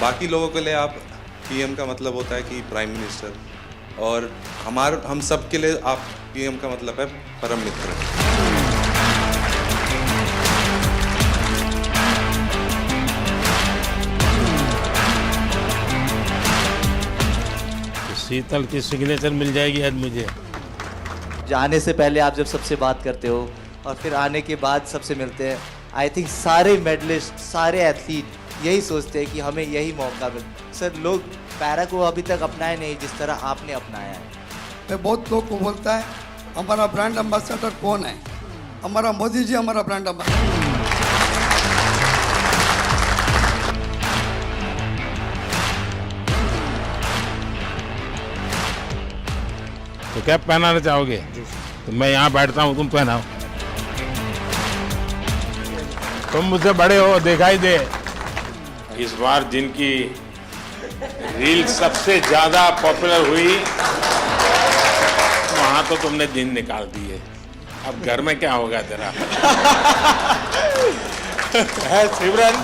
बाकी लोगों के लिए आप पीएम का मतलब होता है कि प्राइम मिनिस्टर, और हम सब के लिए आप पीएम का मतलब है परम मित्र। शीतल की सिग्नेचर मिल जाएगी आज मुझे। जाने से पहले आप जब सबसे बात करते हो और फिर आने के बाद सबसे मिलते हैं, आई थिंक सारे मेडलिस्ट, सारे एथलीट यही सोचते हैं कि हमें यही मौका मिले। सर, लोग पैरा को अभी तक अपनाए नहीं जिस तरह आपने अपनाया है। मैं बहुत लोग को बोलता है हमारा ब्रांड एम्बेसडर कौन है, हमारा मोदी जी हमारा ब्रांड एम्बेसडर। तो कैप पहनाना चाहोगे? तो मैं यहाँ बैठता हूँ, तुम पहनाओ। तुम मुझसे बड़े हो, दिखाई दे। इस बार जिनकी रील सबसे ज्यादा पॉपुलर हुई, वहां तो तुमने दिन निकाल दिए। अब घर में क्या होगा तेरा? है सिमरन?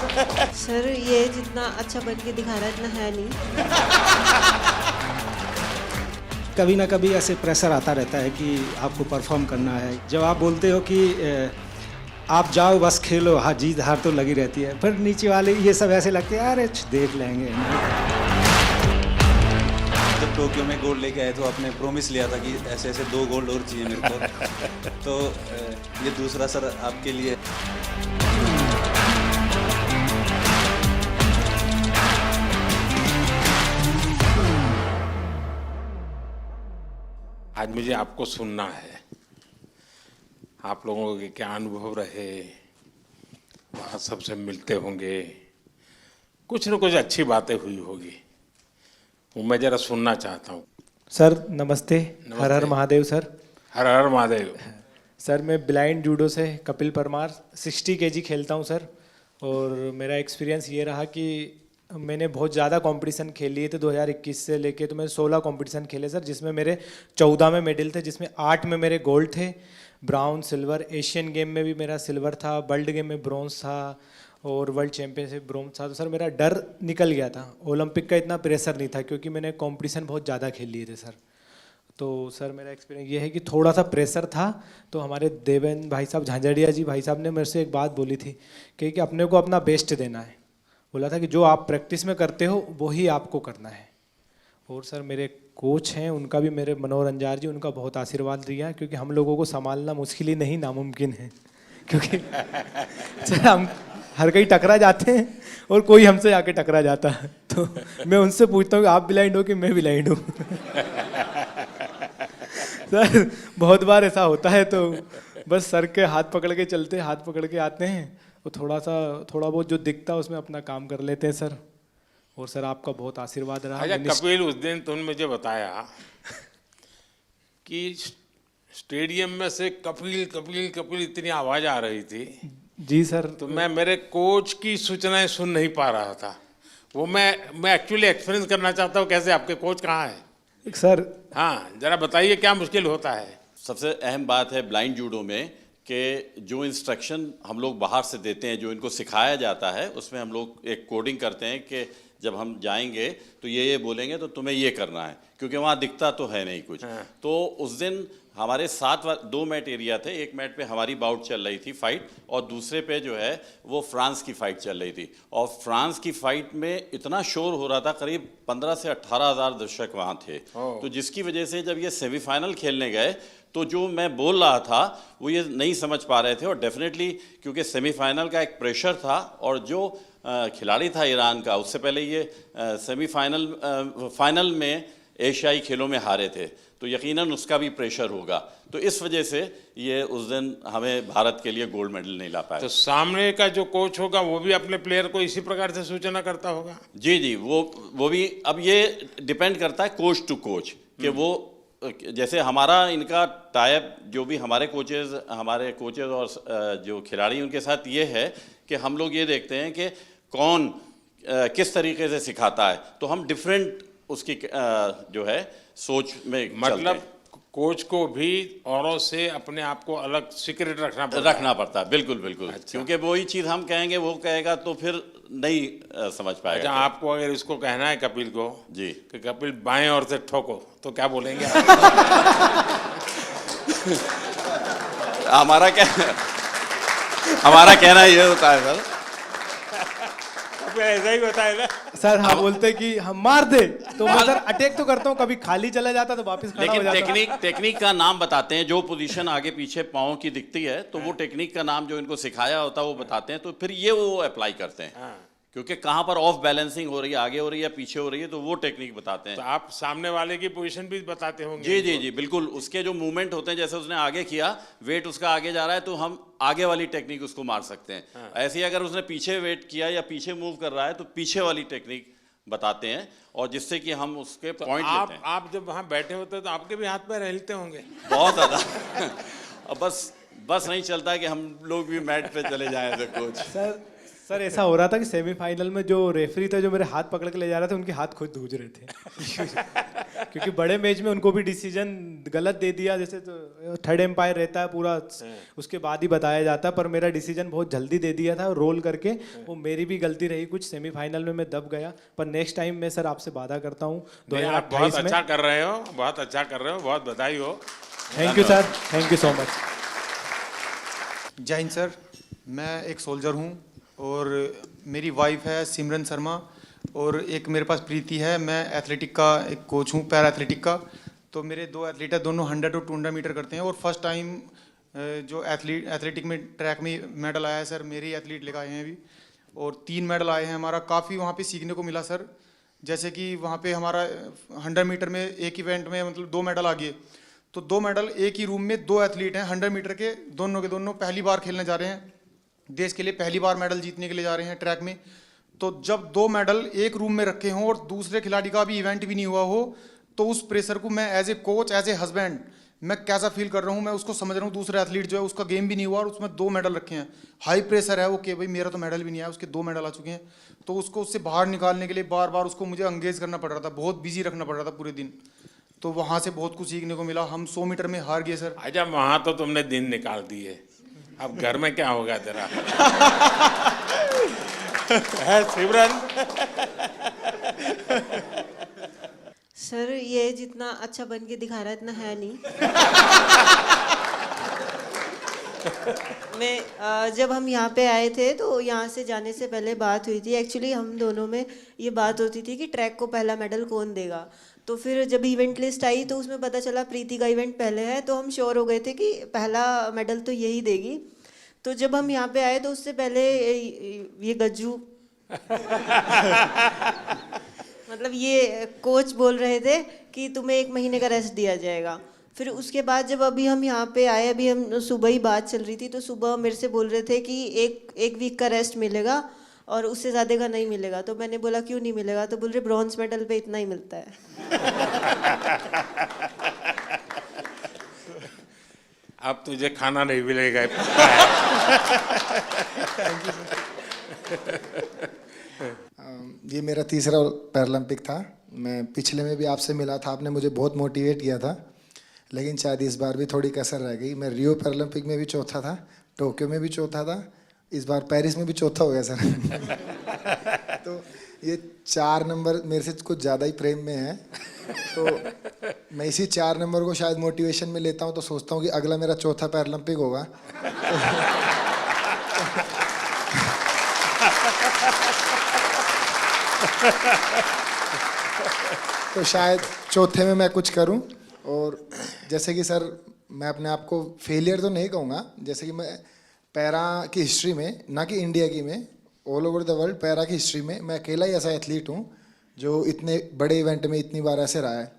सर, ये जितना अच्छा बन के दिखा रहा है इतना है नहीं। कभी ना कभी ऐसे प्रेशर आता रहता है कि आपको परफॉर्म करना है। जब आप बोलते हो कि आप जाओ बस खेलो, हाँ जीत हार तो लगी रहती है, फिर नीचे वाले ये सब ऐसे लगते हैं अरे देख लेंगे। जब टोक्यो में गोल्ड लेके आए तो आपने प्रॉमिस लिया था कि ऐसे ऐसे 2 गोल्ड और चाहिए मेरे को। तो ये दूसरा सर आपके लिए। आज मुझे आपको सुनना है, आप लोगों के क्या अनुभव रहे, वहाँ सबसे मिलते होंगे, कुछ न कुछ अच्छी बातें हुई होगी, वो मैं जरा सुनना चाहता हूँ। सर नमस्ते, हर हर महादेव सर। हर हर महादेव। सर, मैं ब्लाइंड जूडो से कपिल परमार 60 केजी खेलता हूँ सर, और मेरा एक्सपीरियंस ये रहा कि मैंने बहुत ज़्यादा कंपटीशन खेल लिए थे 2021 से लेके, तो मैं 16 कंपटीशन खेले सर, जिसमें मेरे 14 में मेडल थे, जिसमें 8 में मेरे गोल्ड थे, ब्राउन, सिल्वर। एशियन गेम में भी मेरा सिल्वर था, वर्ल्ड गेम में ब्रॉन्ज था, और वर्ल्ड चैम्पियनशिप ब्रॉन्ज था। तो सर मेरा डर निकल गया था, ओलंपिक का इतना प्रेशर नहीं था क्योंकि मैंने कंपटीशन बहुत ज़्यादा खेल लिए थे सर। तो सर मेरा एक्सपीरियंस ये है कि थोड़ा सा प्रेशर था। तो हमारे देवेंद्र भाई साहब, झांझड़िया जी भाई साहब ने मेरे से एक बात बोली थी कि अपने को अपना बेस्ट देना है। बोला था कि जो आप प्रैक्टिस में करते हो वही आपको करना है। और सर मेरे कोच हैं, उनका भी, मेरे मनोहर अंजार जी, उनका बहुत आशीर्वाद दिया, क्योंकि हम लोगों को संभालना मुश्किल ही नहीं नामुमकिन है। क्योंकि सर हम हर कहीं टकरा जाते हैं और कोई हमसे आके टकरा जाता है, तो मैं उनसे पूछता हूँ कि आप ब्लाइंड हो कि मैं ब्लाइंड हूँ। सर बहुत बार ऐसा होता है, तो बस सर के हाथ पकड़ के चलते, हाथ पकड़ के आते हैं, वो थोड़ा बहुत जो दिखता है उसमें अपना काम कर लेते हैं सर। और सर आपका बहुत आशीर्वाद रहा। अच्छा कपिल, उस दिन तुमने मुझे बताया कि स्टेडियम में से कपिल कपिल कपिल इतनी आवाज आ रही थी। जी सर। तो मैं मेरे कोच की सूचनाएं सुन नहीं पा रहा था। वो मैं एक्चुअली एक्सपीरियंस करना चाहता हूँ, कैसे आपके कोच कहाँ है सर? हाँ जरा बताइए क्या मुश्किल होता है। सबसे अहम बात है ब्लाइंड जूडो में कि जो इंस्ट्रक्शन हम लोग बाहर से देते हैं, जो इनको सिखाया जाता है, उसमें हम लोग एक कोडिंग करते हैं कि जब हम जाएंगे तो ये बोलेंगे तो तुम्हें ये करना है, क्योंकि वहाँ दिखता तो है नहीं कुछ। तो उस दिन हमारे 2 मैट एरिया थे। एक मैट पे हमारी बाउट चल रही थी फाइट, और दूसरे पे जो है वो फ्रांस की फाइट चल रही थी। और फ्रांस की फाइट में इतना शोर हो रहा था, करीब 15 से 18 हज़ार दर्शक वहाँ थे। तो जिसकी वजह से जब ये सेमीफाइनल खेलने गए तो जो मैं बोल रहा था वो ये नहीं समझ पा रहे थे। और डेफिनेटली क्योंकि सेमीफाइनल का एक प्रेशर था, और जो खिलाड़ी था ईरान का, उससे पहले ये फाइनल में एशियाई खेलों में हारे थे, तो यकीनन उसका भी प्रेशर होगा। तो इस वजह से ये उस दिन हमें भारत के लिए गोल्ड मेडल नहीं ला पाया। तो सामने का जो कोच होगा वो भी अपने प्लेयर को इसी प्रकार से सूचना करता होगा? जी जी, वो भी। अब ये डिपेंड करता है कोच टू कोच कि वो, जैसे हमारा इनका टाइप, जो भी हमारे कोचेज और जो खिलाड़ी उनके साथ ये है कि हम लोग ये देखते हैं कि कौन किस तरीके से सिखाता है, तो हम डिफरेंट उसकी जो है सोच में मतलब कोच को भी औरों से अपने आप को अलग सीक्रेट रखना पड़ता रखना पड़ता है, बिल्कुल बिल्कुल। क्योंकि वही चीज़ हम कहेंगे वो कहेगा तो फिर नहीं समझ अच्छा, पाएगा। आपको अगर इसको कहना है कपिल को जी कि कपिल बाएं ओर से ठोको, तो क्या बोलेंगे आप? हमारा कहना ये होता है सर, कपिल ऐसा ही होता है ना। सर हाँ बोलते कि हम मार दे, तो मैं सर अटैक तो करता हूँ, कभी खाली चला जाता तो वापस खड़ा हो लेकिन जाता। टेक्निक का नाम बताते हैं। जो पोजीशन आगे पीछे पाँव की दिखती है तो वो टेक्निक का नाम जो इनको सिखाया होता है वो बताते हैं, तो फिर ये वो अप्लाई करते हैं। क्योंकि कहाँ पर ऑफ बैलेंसिंग हो रही है, आगे हो रही है, पीछे हो रही है, तो वो टेक्निक बताते हैं। तो आप सामने वाले की पोजीशन भी बताते होंगे? जी जी जी बिल्कुल। उसके जो मूवमेंट होते हैं, जैसे उसने आगे किया, वेट उसका आगे जा रहा है, तो हम आगे वाली टेक्निक उसको मार सकते हैं। ऐसे ही अगर उसने पीछे वेट किया या पीछे मूव कर रहा है तो पीछे वाली टेक्निक बताते हैं, और जिससे कि हम उसके पॉइंट लेते हैं। आप जब वहाँ बैठे होते हैं तो आपके भी हाथ पैर हिलते होंगे? बहुत ज़्यादा। अब बस नहीं चलता है कि हम लोग भी मैट पे चले जाएं तो कोच। सर ऐसा हो रहा था कि सेमीफाइनल में जो रेफरी थे जो मेरे हाथ पकड़ के ले जा रहे थे, उनके हाथ खुद धूज रहे थे। क्योंकि बड़े मैच में उनको भी डिसीजन गलत दे दिया, जैसे तो थर्ड एम्पायर रहता है पूरा, उसके बाद ही बताया जाता है, पर मेरा डिसीजन बहुत जल्दी दे दिया था रोल करके। वो मेरी भी गलती रही कुछ, सेमीफाइनल में मैं दब गया। पर नेक्स्ट टाइम मैं सर आपसे वादा करता हूँ 2028 बहुत में। अच्छा कर रहे हो, बहुत अच्छा कर रहे हो, बहुत बधाई हो। Thank you sir, thank you so much. जय हिंद सर, मैं एक सोल्जर हूँ और मेरी वाइफ है सिमरन शर्मा, और एक मेरे पास प्रीति है। मैं एथलेटिक का एक कोच हूँ, पैरा एथलेटिक का। तो मेरे दो एथलीट है, दोनों 100 और 200 मीटर करते हैं, और फर्स्ट टाइम जो एथलेटिक में ट्रैक में मेडल आया है सर, मेरे ही एथलीट लेकर आए हैं अभी, और 3 मेडल आए हैं। हमारा काफ़ी वहाँ पे सीखने को मिला सर। जैसे कि वहाँ पे हमारा 100 मीटर में एक इवेंट में मतलब 2 मेडल आ गए, तो 2 मेडल एक ही रूम में 2 एथलीट हैं 100 मीटर के, दोनों के दोनों पहली बार खेलने जा रहे हैं, देश के लिए पहली बार मेडल जीतने के लिए जा रहे हैं ट्रैक में। तो जब 2 मेडल एक रूम में रखे हों और दूसरे खिलाड़ी का भी इवेंट भी नहीं हुआ हो, तो उस प्रेशर को मैं as a coach, as a husband, मैं कैसा फील कर रहा हूँ, मैं उसको समझ रहा हूँ। दूसरा एथलीट जो है उसका गेम भी नहीं हुआ और उसमें 2 मेडल रखे हैं, हाई प्रेशर है वो कि भाई मेरा तो मेडल भी नहीं आया, उसके 2 मेडल आ चुके हैं। तो उसको उससे बाहर निकालने के लिए बार बार उसको मुझे एंगेज करना पड़ रहा था, बहुत बिजी रखना पड़ रहा था पूरे दिन। तो वहाँ से बहुत कुछ सीखने को मिला। हम 100 मीटर में हार गए सर। अच्छा, वहाँ तो तुमने दिन निकाल दिए, अब घर में क्या होगा तेरा? है सिमरन? सर ये जितना अच्छा बन के दिखा रहा है इतना है नहीं। मैं जब हम यहाँ पे आए थे तो यहाँ से जाने से पहले बात हुई थी, एक्चुअली हम दोनों में ये बात होती थी कि ट्रैक को पहला मेडल कौन देगा। तो फिर जब इवेंट लिस्ट आई तो उसमें पता चला प्रीति का इवेंट पहले है, तो हम श्योर हो गए थे कि पहला मेडल तो यही देगी। तो जब हम यहाँ पे आए तो उससे पहले ये गज्जू मतलब ये कोच बोल रहे थे कि तुम्हें 1 महीने का रेस्ट दिया जाएगा। फिर उसके बाद जब अभी हम यहाँ पे आए, अभी हम सुबह ही बात चल रही थी, तो सुबह मेरे से बोल रहे थे कि एक वीक का रेस्ट मिलेगा और उससे ज़्यादा का नहीं मिलेगा। तो मैंने बोला क्यों नहीं मिलेगा, तो बोल रहे ब्रॉन्ज मेडल पे इतना ही मिलता है। अब तुझे खाना नहीं मिलेगा। ये मेरा तीसरा पैरालंपिक था। मैं पिछले में भी आपसे मिला था, आपने मुझे बहुत मोटिवेट किया था, लेकिन शायद इस बार भी थोड़ी कसर रह गई। मैं रियो पैरालंपिक में भी चौथा था, टोक्यो में भी चौथा था, इस बार पेरिस में भी चौथा हो गया सर। तो ये 4 नंबर मेरे से कुछ ज़्यादा ही प्रेम में है, तो मैं इसी 4 नंबर को शायद मोटिवेशन में लेता हूँ। तो सोचता हूँ कि अगला मेरा चौथा पैरालंपिक होगा। तो शायद चौथे में मैं कुछ करूं। और जैसे कि सर मैं अपने आप को फेलियर तो नहीं कहूँगा, जैसे कि मैं पैरा की हिस्ट्री में, ना कि इंडिया की में, all over the world para की हिस्ट्री में मैं अकेला ही ऐसा एथलीट हूँ जो इतने बड़े इवेंट में इतनी बार ऐसे रहा है।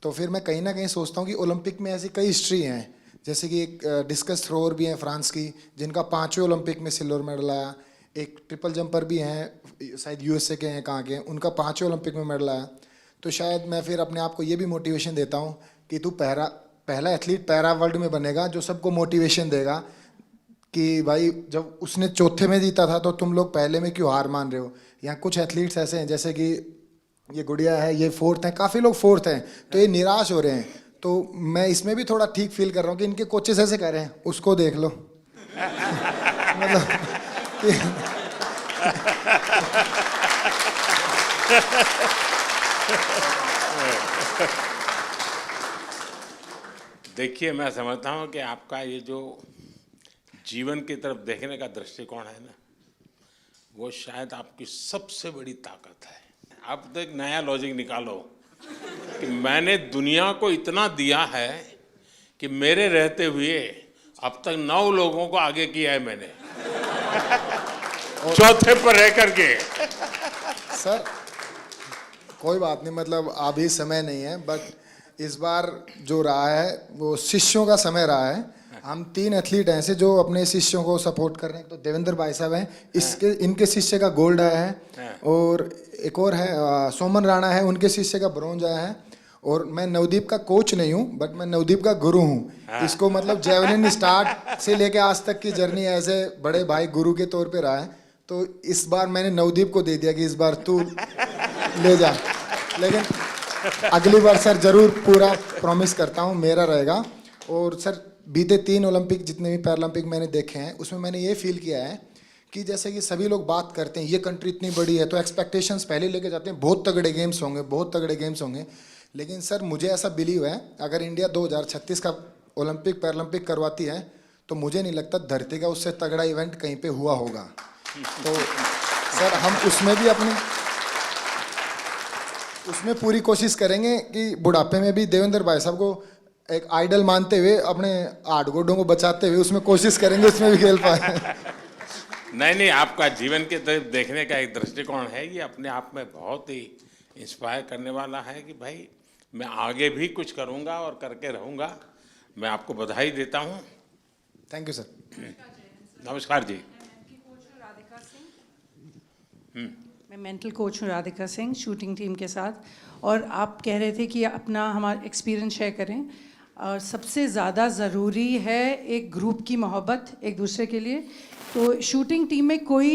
तो फिर मैं कहीं ना कहीं सोचता हूँ कि ओलंपिक में ऐसी कई हिस्ट्री हैं, जैसे कि एक डिस्कस थ्रोअर भी हैं फ्रांस की जिनका 5वें ओलंपिक में सिल्वर मेडल आया, एक ट्रिपल जंपर भी हैं शायद यूएसए के हैं, कहाँ के हैं, उनका 5वें ओलंपिक में मेडल आया। तो शायद मैं फिर अपने आप को ये भी मोटिवेशन देता हूँ कि तू पहला एथलीट पैरा वर्ल्ड में बनेगा जो सबको मोटिवेशन देगा कि भाई जब उसने चौथे में जीता था तो तुम लोग पहले में क्यों हार मान रहे हो। यहाँ कुछ एथलीट्स ऐसे हैं जैसे कि ये गुड़िया है, ये 4th हैं, काफ़ी लोग 4th हैं, तो ये निराश हो रहे हैं। तो मैं इसमें भी थोड़ा ठीक फील कर रहा हूँ कि इनके कोचेस ऐसे कह रहे हैं, उसको देख लो। मतलब देखिए, मैं समझता हूँ कि आपका ये जो जीवन की तरफ देखने का दृष्टिकोण है ना, वो शायद आपकी सबसे बड़ी ताकत है। आप तो एक नया लॉजिक निकालो कि मैंने दुनिया को इतना दिया है कि मेरे रहते हुए अब तक 9 लोगों को आगे किया है मैंने, चौथे पर रह करके। सर कोई बात नहीं, मतलब अभी समय नहीं है, बट इस बार जो रहा है वो शिष्यों का समय रहा है। हम 3 एथलीट हैं ऐसे जो अपने शिष्यों को सपोर्ट कर रहे हैं। तो देवेंद्र भाई साहब हैं, इनके शिष्य का गोल्ड आया है, और एक और है सोमन राणा है, उनके शिष्य का ब्रॉन्ज आया है। और मैं नवदीप का कोच नहीं हूँ, बट मैं नवदीप का गुरु हूँ। इसको मतलब जेवलिन स्टार्ट से लेके आज तक की जर्नी ऐसे बड़े भाई गुरु के तौर पे रहा है। तो इस बार मैंने नवदीप को दे दिया कि इस बार तू ले जा, लेकिन अगली बार सर जरूर पूरा प्रॉमिस करता हूँ मेरा रहेगा। और सर बीते 3 ओलंपिक जितने भी पैरालंपिक मैंने देखे हैं, उसमें मैंने ये फील किया है कि जैसे कि सभी लोग बात करते हैं ये कंट्री इतनी बड़ी है तो एक्सपेक्टेशंस पहले लेके जाते हैं, बहुत तगड़े गेम्स होंगे, बहुत तगड़े गेम्स होंगे। लेकिन सर मुझे ऐसा बिलीव है, अगर इंडिया 2036 का ओलंपिक पैरालंपिक करवाती है तो मुझे नहीं लगता धरती का उससे तगड़ा इवेंट कहीं पे हुआ होगा। तो सर हम उसमें पूरी कोशिश करेंगे कि बुढ़ापे में भी देवेंद्र भाई साहब को एक आइडल मानते हुए, अपने 8 गोडों को बचाते हुए उसमें कोशिश करेंगे उसमें भी खेल पाए। नहीं, आपका जीवन के तरफ देखने का एक दृष्टिकोण है, ये अपने आप में बहुत ही इंस्पायर करने वाला है कि भाई मैं आगे भी कुछ करूंगा और करके रहूंगा। मैं आपको बधाई देता हूं। Thank you sir. नमस्कार जी। मैं मेंटल कोच हूँ राधिका सिंह, शूटिंग टीम के साथ। और आप कह रहे थे कि अपना हमारा एक्सपीरियंस शेयर करें, और सबसे ज़्यादा ज़रूरी है एक ग्रुप की मोहब्बत एक दूसरे के लिए। तो शूटिंग टीम में कोई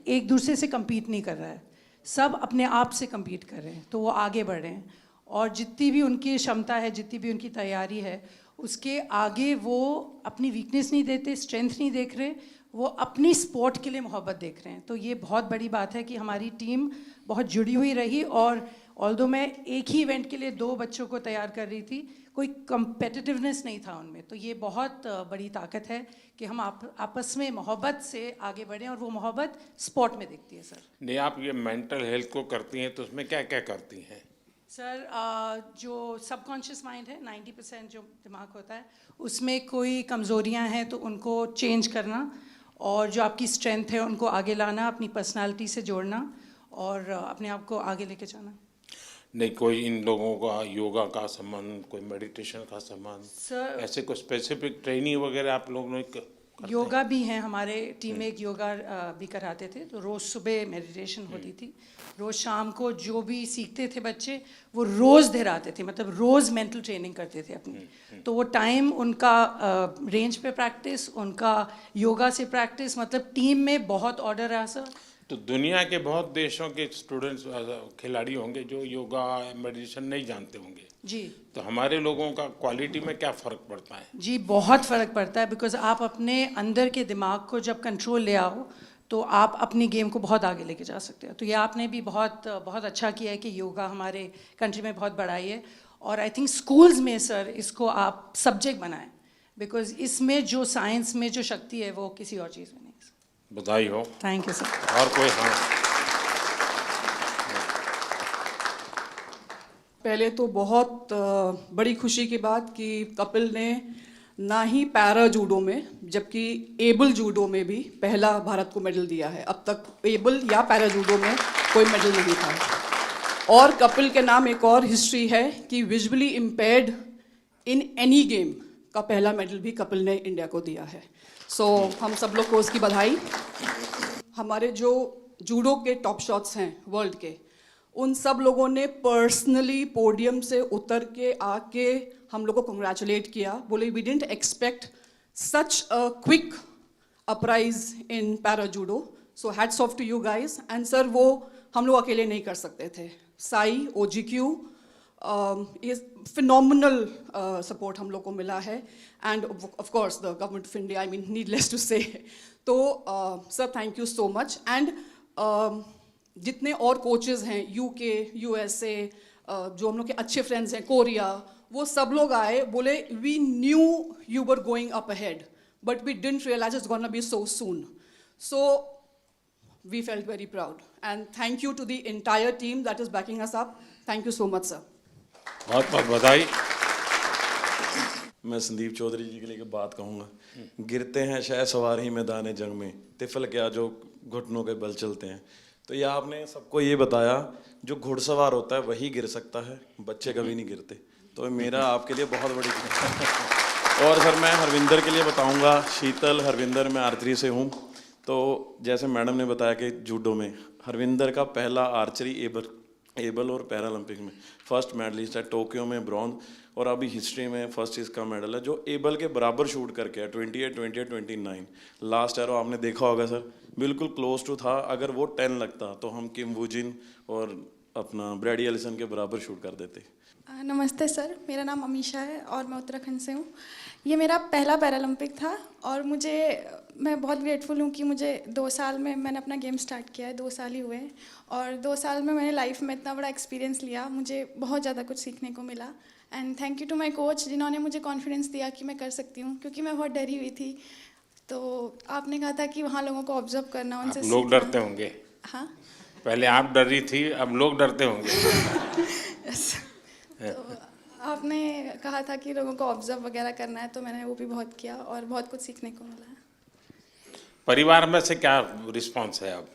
एक दूसरे से compete नहीं कर रहा है, सब अपने आप से compete कर रहे हैं, तो वो आगे बढ़ रहे हैं। और जितनी भी उनकी क्षमता है, जितनी भी उनकी तैयारी है, उसके आगे वो अपनी वीकनेस नहीं देते, स्ट्रेंथ नहीं देख रहे, वो अपनी स्पोर्ट के लिए मोहब्बत देख रहे हैं। तो ये बहुत बड़ी बात है कि हमारी टीम बहुत जुड़ी हुई रही। और ऑल्दो मैं एक ही इवेंट के लिए 2 बच्चों को तैयार कर रही थी, कोई कंपेटिटिवनेस नहीं था उनमें। तो ये बहुत बड़ी ताकत है कि हम आपस में मोहब्बत से आगे बढ़ें, और वो मोहब्बत स्पोर्ट में दिखती है। सर नहीं, आप ये मेंटल हेल्थ को करती हैं तो उसमें क्या क्या करती हैं? सर जो सबकॉन्शियस माइंड है, 90% जो दिमाग होता है, उसमें कोई कमज़ोरियां हैं तो उनको चेंज करना, और जो आपकी स्ट्रेंथ है उनको आगे लाना, अपनी पर्सनालिटी से जोड़ना और अपने आप को आगे लेके जाना। नहीं, कोई इन लोगों का योगा का संबंध, कोई मेडिटेशन का संबंध, सर ऐसे कोई स्पेसिफिक ट्रेनिंग वगैरह आप लोगों ने योगा भी हैं हमारे टीम में, एक योगा भी कराते थे। तो रोज़ सुबह मेडिटेशन होती थी, रोज़ शाम को जो भी सीखते थे बच्चे वो रोज़ दोहराते थे, मतलब रोज़ मेंटल ट्रेनिंग करते थे अपनी। तो वो टाइम उनका रेंज पे प्रैक्टिस, उनका योगा से प्रैक्टिस, मतलब टीम में बहुत ऑर्डर रहा सर। तो दुनिया के बहुत देशों के स्टूडेंट्स, खिलाड़ी होंगे जो योगा मेडिटेशन नहीं जानते होंगे जी। तो हमारे लोगों का क्वालिटी में क्या फ़र्क पड़ता है? जी बहुत फ़र्क पड़ता है, बिकॉज आप अपने अंदर के दिमाग को जब कंट्रोल ले आओ तो आप अपनी गेम को बहुत आगे लेके जा सकते हो। तो ये आपने भी बहुत बहुत अच्छा किया है कि योगा हमारे कंट्री में बहुत बढ़ाई है। और आई थिंक स्कूल्स में सर इसको आप सब्जेक्ट बनाएं, बिकॉज इसमें जो साइंस में जो शक्ति है वो किसी और चीज़ में नहीं। बधाई हो। Thank you sir. और कोई? हाँ, पहले तो बहुत बड़ी खुशी की बात कि कपिल ने ना ही पैरा जूडो में जबकि एबल जूडो में भी पहला भारत को मेडल दिया है। अब तक एबल या पैरा जूडो में कोई मेडल नहीं था। और कपिल के नाम एक और हिस्ट्री है कि visually impaired in any game का पहला मेडल भी कपिल ने इंडिया को दिया है। सो हम सब लोग को उसकी बधाई। हमारे जो जूडो के टॉप शॉट्स हैं वर्ल्ड के, उन सब लोगों ने पर्सनली पोडियम से उतर के आके हम लोग को कंग्रेचुलेट किया, बोले we didn't expect such a quick uprise in para judo, so hats off to you guys. And sir वो हम लोग अकेले नहीं कर सकते थे। साई, OGQ, ये फिनोमिनल सपोर्ट हम लोग को मिला है and of course the government of India, I mean needless to say. तो sir thank you so much. And जितने और कोचेज़ हैं यूके, यूएसए, जो हम लोग के अच्छे फ्रेंड्स हैं, कोरिया, वो सब लोग आए, बोले we knew you were going up ahead but we didn't realize it's gonna be so soon. So we felt very proud and thank you to the entire team that is backing us up. Thank you so much sir. बहुत बहुत बधाई। मैं संदीप चौधरी जी के लिए बात कहूँगा। गिरते हैं शायद सवार ही मैदान जंग में, तिफल क्या जो घुटनों के बल चलते हैं। तो ये आपने सबको ये बताया जो घुड़सवार होता है वही गिर सकता है, बच्चे कभी नहीं गिरते। तो मेरा आपके लिए बहुत बड़ी और सर मैं हरविंदर के लिए बताऊँगा। शीतल, हरविंदर, मैं आर्चरी से हूँ। तो जैसे मैडम ने बताया कि जूडो में हरविंदर का पहला आर्चरी एबल और पैरालंपिक में फर्स्ट मेडलिस्ट है, टोक्यो में ब्रॉन्ज, और अभी हिस्ट्री में फर्स्ट इसका मेडल है जो एबल के बराबर शूट करके है 28, 28, 29। लास्ट एरो आपने देखा होगा सर, बिल्कुल क्लोज टू था। अगर वो 10 लगता तो हम किम वूजिन और अपना ब्रैडी एलिसन के बराबर शूट कर देते। नमस्ते सर, मेरा नाम अमीशा है और मैं उत्तराखंड से हूँ। ये मेरा पहला पैरालंपिक था और मैं बहुत ग्रेटफुल हूँ कि मुझे 2 साल में मैंने अपना गेम स्टार्ट किया है, 2 साल ही हुए हैं और 2 साल में मैंने लाइफ में इतना बड़ा एक्सपीरियंस लिया, मुझे बहुत ज़्यादा कुछ सीखने को मिला। And thank you to my coach जिन्होंने मुझे कॉन्फिडेंस दिया कि मैं कर सकती हूँ, क्योंकि मैं बहुत डरी हुई थी। तो आपने कहा था कि वहाँ लोगों को ऑब्जर्व करना, उनसे लोग डरते होंगे। हाँ, पहले आप डर रही थी, अब लोग डरते होंगे। तो आपने कहा था कि लोगों को ऑब्जर्व वगैरह करना है, तो मैंने वो भी बहुत किया और बहुत कुछ सीखने को मिला। परिवार में से क्या रिस्पांस है? अब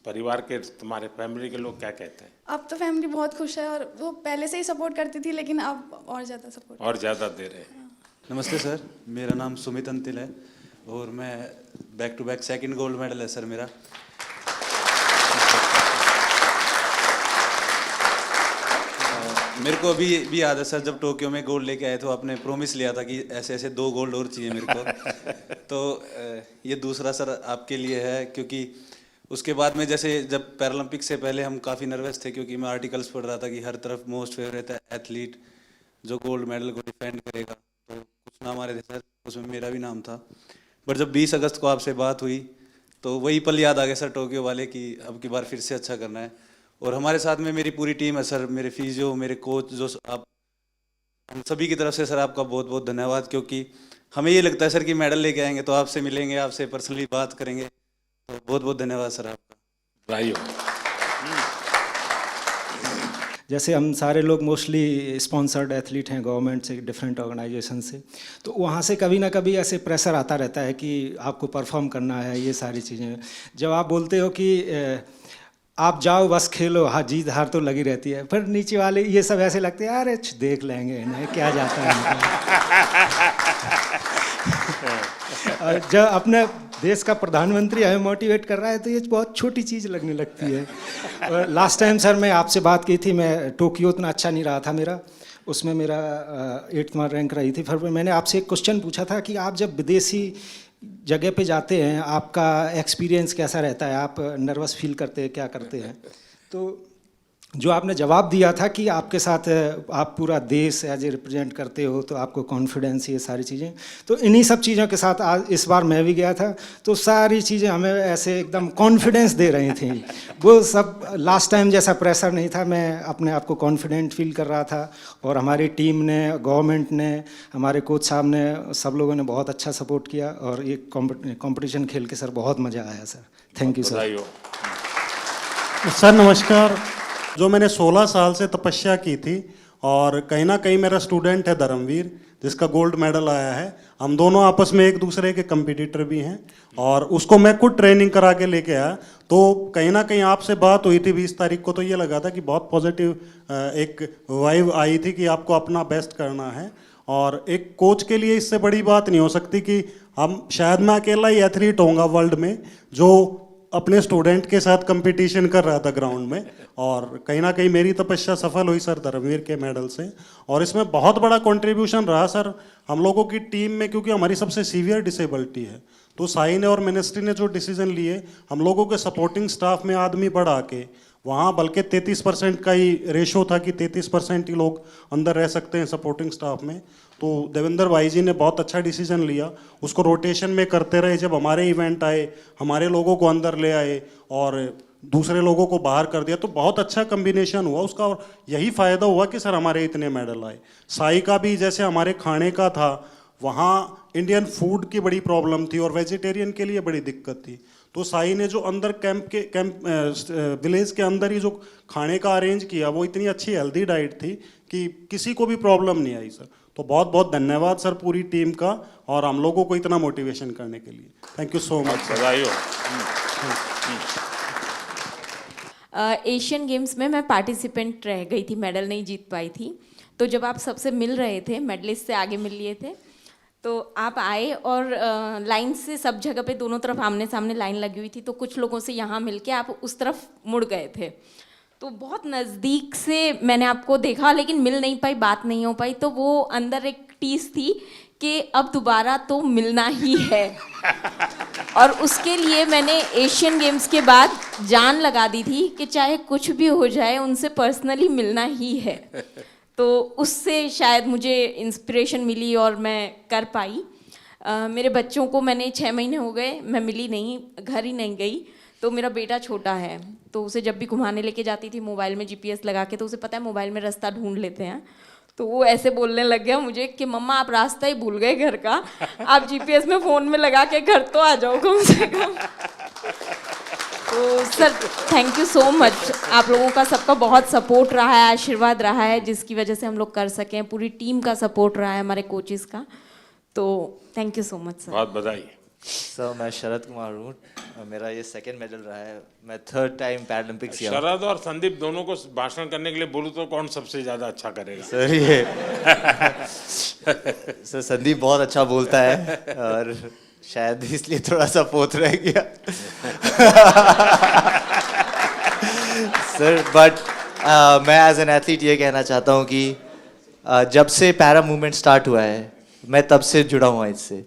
परिवार के, तुम्हारे फैमिली के लोग क्या कहते हैं? अब तो फैमिली बहुत खुश है और वो पहले से ही सपोर्ट करती थी, लेकिन अब और ज़्यादा सपोर्ट, और ज़्यादा दे रहे हैं। नमस्ते सर, मेरा नाम सुमित अंतिल है और मैं back to back 2nd gold medal है सर मेरा। मेरे को अभी याद है सर, जब टोक्यो में गोल्ड लेके आए तो आपने प्रॉमिस लिया था कि ऐसे ऐसे 2 गोल्ड और चाहिए मेरे को। तो ये दूसरा सर आपके लिए है, क्योंकि उसके बाद में जैसे जब पैरालंपिक से पहले हम काफ़ी नर्वस थे, क्योंकि मैं आर्टिकल्स पढ़ रहा था कि हर तरफ मोस्ट फेवरेट एथलीट जो गोल्ड मेडल को डिफेंड करेगा, तो कुछ नाम आ रहे थे सर, उसमें मेरा भी नाम था। बट जब 20 अगस्त को आपसे बात हुई तो वही पल याद आ गया सर टोक्यो वाले, कि अब की बार फिर से अच्छा करना है। और हमारे साथ में मेरी पूरी टीम है सर, मेरे फिजियो, मेरे कोच, जो आप, हम सभी की तरफ से सर आपका बहुत बहुत धन्यवाद। क्योंकि हमें ये लगता है सर कि मेडल लेके आएंगे तो आपसे मिलेंगे, आपसे पर्सनली बात करेंगे, तो बहुत बहुत धन्यवाद सर आपका। भाइयों, जैसे हम सारे लोग मोस्टली स्पॉन्सर्ड एथलीट हैं गवर्नमेंट से, डिफरेंट ऑर्गेनाइजेशन से, तो वहाँ से कभी ना कभी ऐसे प्रेशर आता रहता है कि आपको परफॉर्म करना है, ये सारी चीज़ें। जब आप बोलते हो कि आप जाओ बस खेलो, हाँ जीत हार तो लगी रहती है, पर नीचे वाले ये सब ऐसे लगते हैं अरे देख लेंगे इन्हें, क्या जाता है। और जब अपने देश का प्रधानमंत्री हमें मोटिवेट कर रहा है तो ये बहुत छोटी चीज़ लगने लगती है। और लास्ट टाइम सर मैं आपसे बात की थी, मैं टोक्यो उतना अच्छा नहीं रहा था मेरा, उसमें मेरा 8वां रैंक रही थी। फिर मैंने आपसे एक क्वेश्चन पूछा था कि आप जब विदेशी जगह पे जाते हैं आपका एक्सपीरियंस कैसा रहता है, आप नर्वस फील करते हैं, क्या करते हैं? तो जो आपने जवाब दिया था कि आपके साथ आप पूरा देश एज ए रिप्रेजेंट करते हो तो आपको कॉन्फिडेंस, ये सारी चीज़ें, तो इन्हीं सब चीज़ों के साथ आज इस बार मैं भी गया था, तो सारी चीज़ें हमें ऐसे एकदम कॉन्फिडेंस दे रही थी। वो सब लास्ट टाइम जैसा प्रेशर नहीं था, मैं अपने आप को कॉन्फिडेंट फील कर रहा था। और हमारी टीम ने, गवर्नमेंट ने, हमारे कोच साहब ने, सब लोगों ने बहुत अच्छा सपोर्ट किया और ये कॉम्पिटिशन खेल के सर बहुत मज़ा आया sir. Thank you sir. Sir नमस्कार। जो मैंने 16 साल से तपस्या की थी और कहीं ना कहीं मेरा स्टूडेंट है धर्मवीर, जिसका गोल्ड मेडल आया है। हम दोनों आपस में एक दूसरे के कंपटीटर भी हैं और उसको मैं खुद ट्रेनिंग करा के लेके आया। तो कहीं ना कहीं आपसे बात हुई थी 20 तारीख को, तो ये लगा था कि बहुत पॉजिटिव एक वाइब आई थी कि आपको अपना बेस्ट करना है। और एक कोच के लिए इससे बड़ी बात नहीं हो सकती कि हम, शायद मैं अकेला ही एथलीट होऊंगा वर्ल्ड में जो अपने स्टूडेंट के साथ कंपटीशन कर रहा था ग्राउंड में। और कहीं ना कहीं मेरी तपस्या सफल हुई सर धर्मवीर के मेडल से। और इसमें बहुत बड़ा कंट्रीब्यूशन रहा सर हम लोगों की टीम में, क्योंकि हमारी सबसे सीवियर डिसेबिलिटी है। तो साई ने और मिनिस्ट्री ने जो डिसीजन लिए, हम लोगों के सपोर्टिंग स्टाफ में आदमी बढ़ा के वहाँ बल्कि 33% का ही रेशो था कि 33% ही लोग अंदर रह सकते हैं सपोर्टिंग स्टाफ में। तो देवेंद्र भाई जी ने बहुत अच्छा डिसीजन लिया, उसको रोटेशन में करते रहे। जब हमारे इवेंट आए, हमारे लोगों को अंदर ले आए और दूसरे लोगों को बाहर कर दिया, तो बहुत अच्छा कम्बिनेशन हुआ उसका। और यही फ़ायदा हुआ कि सर हमारे इतने मेडल आए। साई का भी जैसे हमारे खाने का था, वहाँ इंडियन फूड की बड़ी प्रॉब्लम थी और वेजिटेरियन के लिए बड़ी दिक्कत थी। तो साई ने जो अंदर विलेज के अंदर ही जो खाने का अरेंज किया, वो इतनी अच्छी हेल्दी डाइट थी कि किसी को भी प्रॉब्लम नहीं आई सर। तो बहुत बहुत धन्यवाद सर पूरी टीम का, और हम लोगों को इतना मोटिवेशन करने के लिए। Thank you so much. Asian games में मैं पार्टिसिपेंट रह गई थी, मेडल नहीं जीत पाई थी। तो जब आप सबसे मिल रहे थे, मेडलिस्ट से आगे मिल लिए थे, तो आप आए और लाइन से सब जगह पे दोनों तरफ आमने सामने लाइन लगी हुई थी। तो कुछ लोगों से यहाँ मिलके आप उस तरफ मुड़ गए थे। तो बहुत नज़दीक से मैंने आपको देखा, लेकिन मिल नहीं पाई, बात नहीं हो पाई। तो वो अंदर एक टीस थी कि अब दोबारा तो मिलना ही है। और उसके लिए मैंने एशियन गेम्स के बाद जान लगा दी थी कि चाहे कुछ भी हो जाए, उनसे पर्सनली मिलना ही है। तो उससे शायद मुझे इंस्पिरेशन मिली और मैं कर पाई। मेरे बच्चों को मैंने 6 महीने हो गए, मैं मिली नहीं, घर ही नहीं गई। तो मेरा बेटा छोटा है, तो उसे जब भी घुमाने लेके जाती थी मोबाइल में GPS लगा के, तो उसे पता है मोबाइल में रास्ता ढूंढ लेते हैं। तो वो ऐसे बोलने लग गया मुझे कि मम्मा आप रास्ता ही भूल गए घर का, आप GPS में फ़ोन में लगा के घर तो आ जाओ कम से कम। तो sir thank you so much, आप लोगों का सबका बहुत सपोर्ट रहा है, आशीर्वाद रहा है, जिसकी वजह से हम लोग कर सकें। पूरी टीम का सपोर्ट रहा है, हमारे कोचेस का। तो thank you so much sir. बहुत बधाई। सर मैं शरद कुमार हूँ, मेरा ये 2nd मेडल रहा है। मैं 3rd टाइम पैरालंपिक्स किया। शरद और संदीप दोनों को भाषण करने के लिए बोलूँ तो कौन सबसे ज़्यादा अच्छा करेगा? सर ये सर संदीप बहुत अच्छा बोलता है और शायद इसलिए थोड़ा सा पोत रह गया। सर बट मैं एज एन एथलीट ये कहना चाहता हूँ कि जब से पैरा मूवमेंट स्टार्ट हुआ है, मैं तब से जुड़ा हुआ इससे।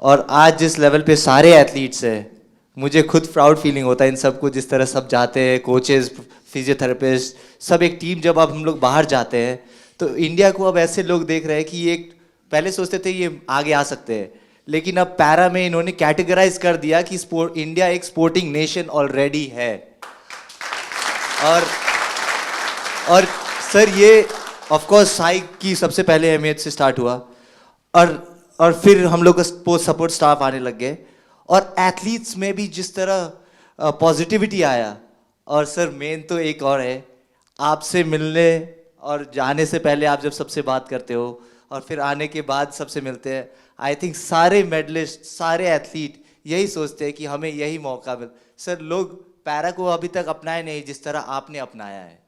और आज जिस लेवल पे सारे एथलीट्स हैं, मुझे खुद प्राउड फीलिंग होता है इन सबको, जिस तरह सब जाते हैं, कोचेस, फिजियोथेरेपिस्ट, सब एक टीम। जब अब हम लोग बाहर जाते हैं तो इंडिया को अब ऐसे लोग देख रहे हैं कि ये पहले सोचते थे ये आगे आ सकते हैं, लेकिन अब पैरा में इन्होंने कैटेगराइज कर दिया कि इंडिया एक स्पोर्टिंग नेशन ऑलरेडी है। और सर ये ऑफ कोर्स साई की सबसे पहले अहमियत से स्टार्ट हुआ, और फिर हम लोग का सपोर्ट स्टाफ आने लग गए, और एथलीट्स में भी जिस तरह पॉजिटिविटी आया। और सर मेन तो एक और है, आपसे मिलने और जाने से पहले आप जब सबसे बात करते हो और फिर आने के बाद सबसे मिलते हैं, आई थिंक सारे मेडलिस्ट, सारे एथलीट यही सोचते हैं कि हमें यही मौका मिल। सर लोग पैरा को अभी तक अपनाए नहीं जिस तरह आपने अपनाया है।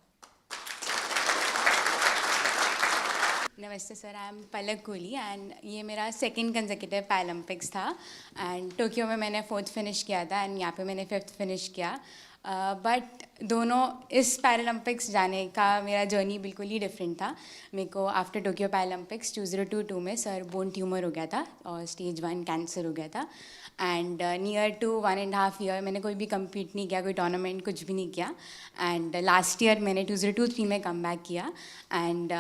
नमस्ते sir, I am Palak Kohli and ये मेरा 2nd कंसेक्यूटिव पैरालंपिक्स था। एंड टोक्यो में मैंने 4th फिनिश किया था एंड यहाँ पे मैंने 5th फिनिश किया। बट दोनों इस पैरालंपिक्स जाने का मेरा जर्नी बिल्कुल ही डिफरेंट था। मेरे को आफ्टर टोक्यो पैरालंपिक्स 2022 में सर बोन ट्यूमर हो गया था और स्टेज 1 कैंसर हो गया था। एंड नियर टू 1.5 ईयर मैंने कोई भी कम्पीट नहीं किया, कोई टूर्नामेंट कुछ भी नहीं किया। एंड लास्ट ईयर मैंने 2023 में कम बैक किया। एंड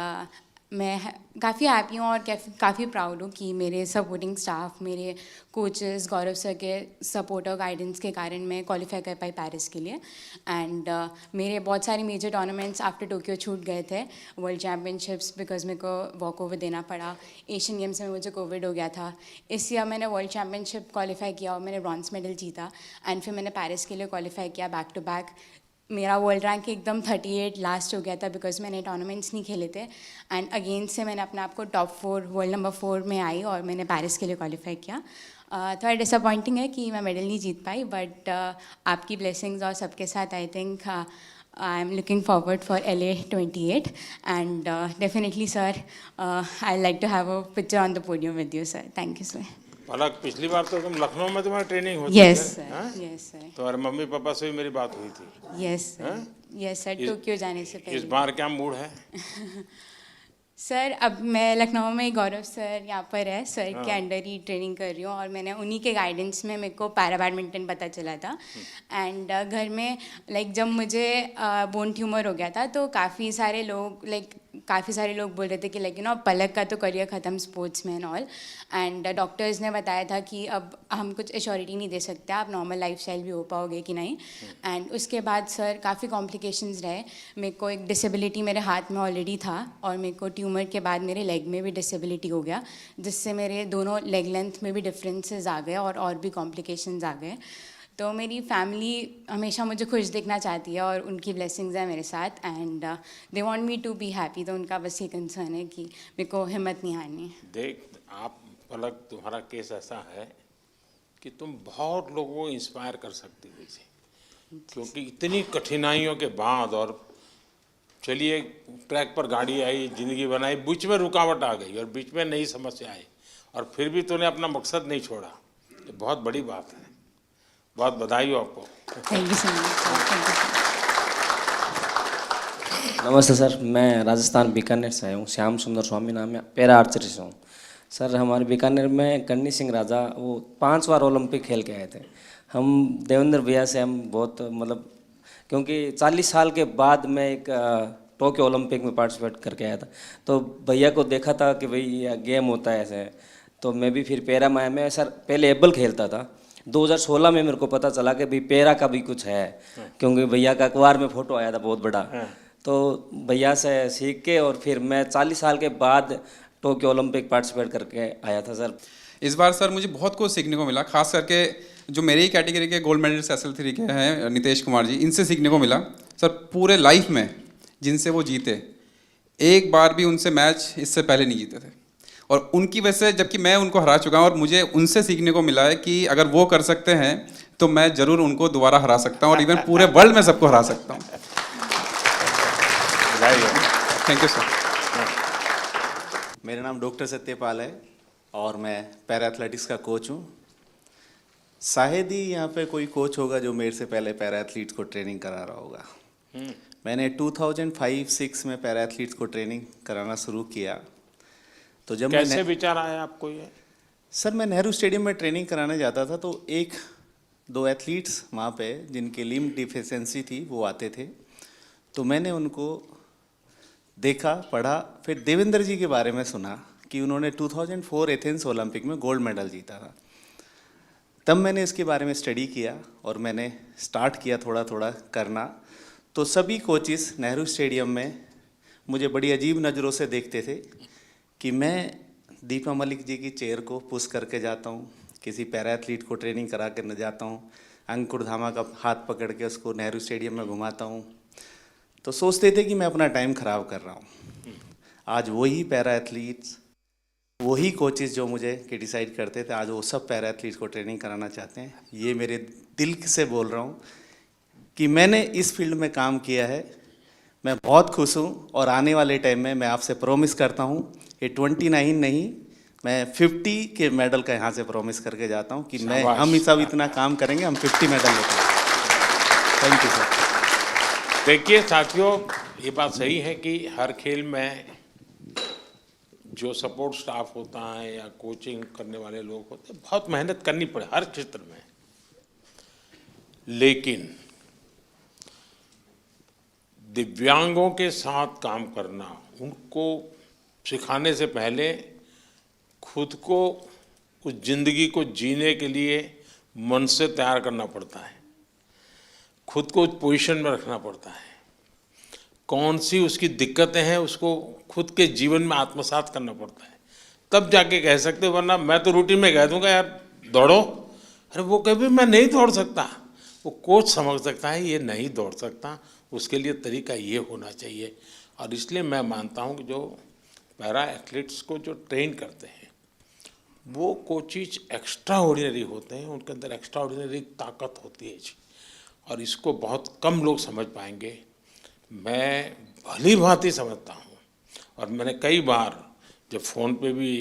मैं काफ़ी हैप्पी हूँ और काफ़ी प्राउड हूँ कि मेरे सपोर्टिंग स्टाफ, मेरे कोचेस, गौरव सर के सपोर्ट और गाइडेंस के कारण मैं क्वालिफाई कर पाई पेरिस के लिए। एंड मेरे बहुत सारे मेजर टूर्नामेंट्स आफ्टर टोक्यो छूट गए थे। वर्ल्ड चैम्पियनशिप्स बिकॉज मेरे को वॉक ओवर देना पड़ा, एशियन गेम्स में मुझे कोविड हो गया था। इस ईयर मैंने वर्ल्ड चैम्पियनशिप क्वालिफाई किया और मैंने ब्रॉन्ज मेडल जीता। एंड फिर मैंने पेरिस के लिए क्वालिफाई किया बैक टू बैक। मेरा वर्ल्ड रैंक एकदम 38 लास्ट हो गया था बिकॉज मैंने टूर्नामेंट्स नहीं खेले थे। एंड अगेन से मैंने अपने आप को टॉप 4 वर्ल्ड नंबर 4 में आई और मैंने पेरिस के लिए क्वालिफाई किया। थोड़ा डिसअपॉइंटिंग है कि मैं मेडल नहीं जीत पाई, बट आपकी ब्लेसिंग्स और सबके साथ I think I am looking forward for LA 28 and definitely sir I like to have a picture on the podium with you sir. Thank you sir. Palak, पिछली बार तो तुम लखनऊ में तुम्हारी ट्रेनिंग होती Yes, sir. Yes, sir. तो और mummy papa से भी मेरी बात हुई थी। Yes sir, yes sir, Tokyo जाने से पहले। इस बार क्या मूड है? सर अब मैं लखनऊ में गौरव सर यहाँ पर है, सर के अंडर ही ट्रेनिंग कर रही हूँ और मैंने उन्हीं के गाइडेंस में मेरे को पैरा बैडमिंटन पता चला था। एंड घर में जब मुझे बोन ट्यूमर हो गया था तो काफ़ी सारे लोग बोल रहे थे कि पलक का तो करियर ख़त्म स्पोर्ट्स में एंड ऑल। एंड डॉक्टर्स ने बताया था कि अब हम कुछ एश्योरिटी नहीं दे सकते आप नॉर्मल लाइफस्टाइल भी हो पाओगे कि नहीं। एंड उसके बाद सर काफ़ी कॉम्प्लिकेशंस रहे। मेरे को एक डिसेबिलिटी मेरे हाथ में ऑलरेडी था और मेरे को ट्यूमर के बाद मेरे लेग में भी डिसेबिलिटी हो गया, जिससे मेरे दोनों लेग लेंथ में भी डिफरेंसेस आ गए और भी कॉम्प्लिकेशंस आ गए। तो मेरी फैमिली हमेशा मुझे खुश देखना चाहती है और उनकी ब्लेसिंग्स हैं मेरे साथ and they want me to be happy. तो उनका बस ये कंसर्न है कि मेरे को हिम्मत नहीं हारनी। देख आप पलक, तुम्हारा केस ऐसा है कि तुम बहुत लोगों को इंस्पायर कर सकती हो इसे, क्योंकि इतनी कठिनाइयों के बाद और चलिए ट्रैक पर गाड़ी आई, ज़िंदगी बनाई, बीच में रुकावट आ गई और बीच में नई समस्या आई और फिर भी तूने अपना मकसद नहीं छोड़ा। ये बहुत बड़ी बात है, बहुत बधाई हो आपको। Thank you so much. नमस्ते सर, मैं राजस्थान बीकानेर से आया हूँ। श्याम सुंदर स्वामी नाम है, पैरा आर्चरी से हूँ। सर हमारे बीकानेर में करनी सिंह राजा वो 5 बार ओलंपिक खेल के आए थे। हम देवेंद्र भैया से हम बहुत क्योंकि 40 साल के बाद मैं एक टोक्यो ओलंपिक में पार्टिसिपेट करके आया था, तो भैया को देखा था कि भाई ये गेम होता है ऐसे। तो मैं भी फिर पैरा में सर पहले एबल खेलता था। 2016 में मेरे को पता चला कि भाई पैरा का भी कुछ है, क्योंकि भैया का अखबार में फ़ोटो आया था बहुत बड़ा। तो भैया से सीख के और फिर मैं 40 साल के बाद टोक्यो ओलंपिक पार्टिसिपेट करके आया था सर। इस बार सर मुझे बहुत कुछ सीखने को मिला, खास करके जो मेरी कैटेगरी के गोल्ड मेडलिस्ट SL3 के हैं नितेश कुमार जी, इनसे सीखने को मिला। सर पूरे लाइफ में जिनसे वो जीते, एक बार भी उनसे मैच इससे पहले नहीं जीते थे और उनकी वजह से, जबकि मैं उनको हरा चुका हूँ और मुझे उनसे सीखने को मिला है कि अगर वो कर सकते हैं तो मैं ज़रूर उनको दोबारा हरा सकता हूँ और इवन पूरे वर्ल्ड में सबको हरा सकता हूँ। Thank you sir. मेरा नाम डॉक्टर सत्यपाल है और मैं पैरा एथलेटिक्स का कोच हूँ। शायद ही यहाँ पे कोई कोच होगा जो मेरे से पहले पैरा एथलीट्स को ट्रेनिंग करा रहा होगा। मैंने 2005-06 में पैरा एथलीट्स को ट्रेनिंग कराना शुरू किया। तो जब कैसे विचार आया आपको ये? सर मैं नेहरू स्टेडियम में ट्रेनिंग कराने जाता था, तो 1-2 एथलीट्स वहाँ पे जिनके लिम्ब डिफिशेंसी थी वो आते थे। तो मैंने उनको देखा, पढ़ा, फिर देवेंद्र जी के बारे में सुना कि उन्होंने 2004 एथेंस ओलंपिक में गोल्ड मेडल जीता था। तब मैंने इसके बारे में स्टडी किया और मैंने स्टार्ट किया थोड़ा थोड़ा करना। तो सभी कोचिस नेहरू स्टेडियम में मुझे बड़ी अजीब नज़रों से देखते थे कि मैं दीपा मलिक जी की चेयर को पुश करके जाता हूँ, किसी पैरा एथलीट को ट्रेनिंग करा कर न जाता हूँ, अंकुर धामा का हाथ पकड़ के उसको नेहरू स्टेडियम में घुमाता हूँ। तो सोचते थे कि मैं अपना टाइम ख़राब कर रहा हूँ। आज वही पैरा एथलीट्स, वही कोचेस जो मुझे क्रिटिसाइज करते थे, आज वो सब पैरा एथलीट्स को ट्रेनिंग कराना चाहते हैं। ये मेरे दिल से बोल रहा हूँ कि मैंने इस फील्ड में काम किया है, मैं बहुत खुश हूँ और आने वाले टाइम में मैं आपसे प्रॉमिस करता हूँ ये 29 नहीं, मैं 50 के मेडल का यहाँ से प्रॉमिस करके जाता हूँ कि हम सब इतना काम करेंगे, हम 50 मेडल लेते हैं। Thank you sir. देखिए साथियों, ये बात सही है कि हर खेल में जो सपोर्ट स्टाफ होता है या कोचिंग करने वाले लोग होते हैं, बहुत मेहनत करनी पड़े हर क्षेत्र में। लेकिन दिव्यांगों के साथ काम करना, उनको सिखाने से पहले खुद को उस जिंदगी को जीने के लिए मन से तैयार करना पड़ता है, खुद को उस पोजीशन में रखना पड़ता है। कौन सी उसकी दिक्कतें हैं उसको खुद के जीवन में आत्मसात करना पड़ता है, तब जाके कह सकते, वरना मैं तो रूटीन में कह दूंगा यार दौड़ो, अरे वो कभी मैं नहीं दौड़ सकता, वो कोच समझ सकता है ये नहीं दौड़ सकता, उसके लिए तरीका ये होना चाहिए। और इसलिए मैं मानता हूँ कि जो पैरा एथलीट्स को जो ट्रेन करते हैं वो कोचिज एक्स्ट्रा ऑर्डिनरी होते हैं, उनके अंदर एक्स्ट्रा ऑर्डिनरी ताकत होती है जी, और इसको बहुत कम लोग समझ पाएंगे। मैं भली भांति समझता हूँ और मैंने कई बार जब फ़ोन पे भी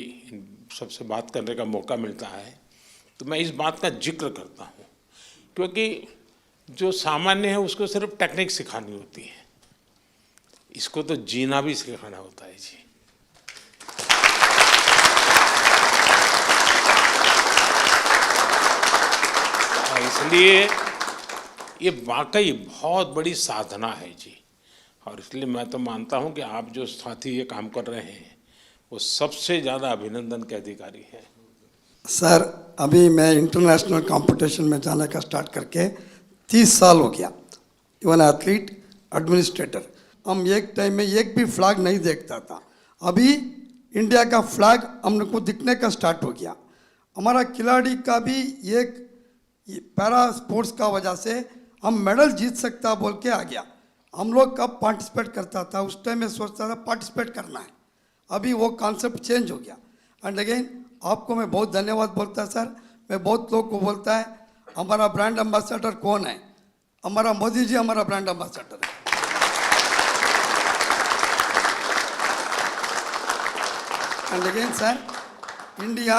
सबसे बात करने का मौका मिलता है तो मैं इस बात का जिक्र करता हूँ, क्योंकि जो सामान्य है उसको सिर्फ टेक्निक सिखानी होती है, इसको तो जीना भी सिखाना होता है जी। इसलिए ये वाकई बहुत बड़ी साधना है जी, और इसलिए मैं तो मानता हूँ कि आप जो साथी ये काम कर रहे हैं वो सबसे ज़्यादा अभिनंदन के अधिकारी हैं। सर अभी मैं इंटरनेशनल कंपटीशन में जाने का स्टार्ट करके 30 साल हो गया। इवन एथलीट, एडमिनिस्ट्रेटर, हम एक टाइम में एक भी फ्लैग नहीं देखता था, अभी इंडिया का फ्लैग हमको दिखने का स्टार्ट हो गया। हमारा खिलाड़ी का भी एक पैरा स्पोर्ट्स का वजह से हम मेडल जीत सकता बोल के आ गया। हम लोग कब पार्टिसिपेट करता था, उस टाइम में सोचता था पार्टिसिपेट करना है, अभी वो कॉन्सेप्ट चेंज हो गया। एंड अगेन आपको मैं बहुत धन्यवाद बोलता सर। मैं बहुत लोग को बोलता है हमारा ब्रांड एम्बेसडर कौन है, हमारा मोदी जी हमारा ब्रांड एम्बेसडर है। And again sir, India